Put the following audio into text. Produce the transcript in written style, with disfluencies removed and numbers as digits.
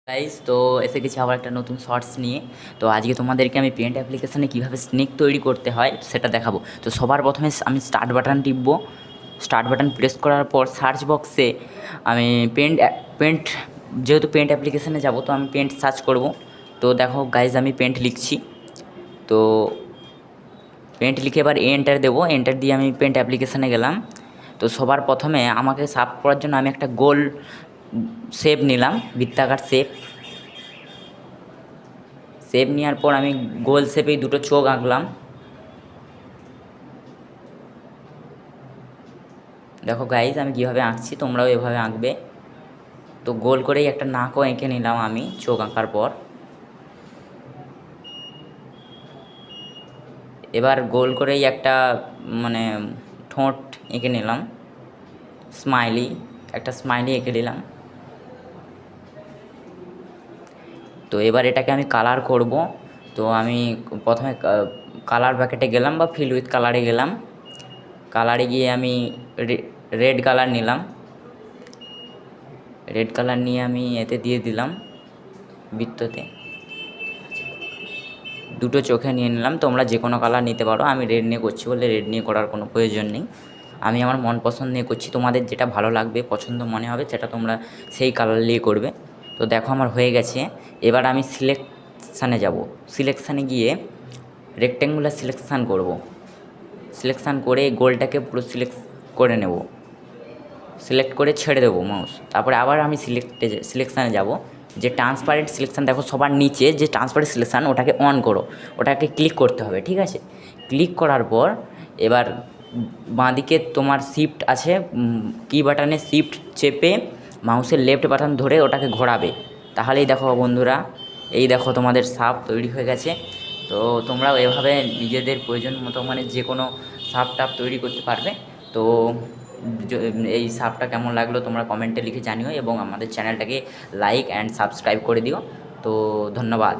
Guys, তো এসে গেছি আবার একটা নতুন শর্টস নিয়ে। তো আজকে তোমাদেরকে আমি পেন্ট অ্যাপ্লিকেশানে কীভাবে স্নেক তৈরি করতে হয় সেটা দেখাবো। তো সবার প্রথমে আমি স্টার্ট বাটন টিপবো। স্টার্ট বাটন প্রেস করার পর সার্চ বক্সে আমি পেন্ট যেহেতু পেন্ট অ্যাপ্লিকেশানে যাব, তো আমি পেন্ট সার্চ করব। তো দেখো গাইজ, আমি পেন্ট লিখছি। তো পেন্ট লিখে এবার এন্টার দেবো। এন্টার দিয়ে আমি পেন্ট অ্যাপ্লিকেশানে গেলাম। তো সবার প্রথমে আমাকে সাফ করার জন্য আমি একটা গোল শেপ নিলাম, বৃত্তাকার শেপ। নেওয়ার পর আমি গোল শেপেই দুটো চোখ আঁকলাম। দেখো গাইজ, আমি কীভাবে আঁকছি, তোমরাও এভাবে আঁকবে। তো গোল করেই একটা নাকও এঁকে নিলাম আমি চোখ আঁকার পর। এবার গোল করেই একটা মানে ঠোঁট এঁকে নিলাম, একটা স্মাইলি এঁকে নিলাম। তো এবার এটাকে আমি কালার করব। তো আমি প্রথমে কালার প্যাকেটে গেলাম বা ফিল উইথ কালারে গেলাম। কালারে গিয়ে আমি রেড কালার নিলাম। রেড কালার নিয়ে আমি এতে দিয়ে দিলাম বৃত্ততে, দুটো চোখে নিয়ে নিলাম। তোমরা যে কোনো কালার নিতে পারো, আমি রেড নিয়ে করছি বলে রেড নিয়ে করার কোনো প্রয়োজন নেই। আমি আমার মন পছন্দ নিয়ে করছি, তোমাদের যেটা ভালো লাগবে পছন্দ মনে হবে সেটা তোমরা সেই কালার নিয়ে করবে। তো দেখো আমার হয়ে গেছে। এবার আমি সিলেকশানে যাব। সিলেকশানে গিয়ে রেক্ট্যাঙ্গুলার সিলেকশান করব। সিলেকশান করে গোলটাকে পুরো সিলেক্ট করে নেব। সিলেক্ট করে ছেড়ে দেবো মাউস। তারপরে আবার আমি সিলেকশানে যাব। যে ট্রান্সপারেন্ট সিলেকশান দেখো সবার নিচে, যে ট্রান্সপারেন্ট সিলেকশান ওটাকে অন করো, ওটাকে ক্লিক করতে হবে, ঠিক আছে? ক্লিক করার পর এবার বাঁদিকে তোমার শিফট আছে, কি বাটনে শিফট চেপে মাউসের লেফট বাটন ধরে ওটাকে ঘোরাবে। তাহলেই দেখো বন্ধুরা, এই দেখো তোমাদের সাপ তৈরি হয়ে গেছে। তো তোমরাও এভাবে নিজেদের প্রয়োজন মতো মানে যে কোনো সাপ টাপ তৈরি করতে পারবে। তো এই সাপটা কেমন লাগলো তোমরা কমেন্টে লিখে জানিও এবং আমাদের চ্যানেলটাকে লাইক অ্যান্ড সাবস্ক্রাইব করে দিও। তো ধন্যবাদ।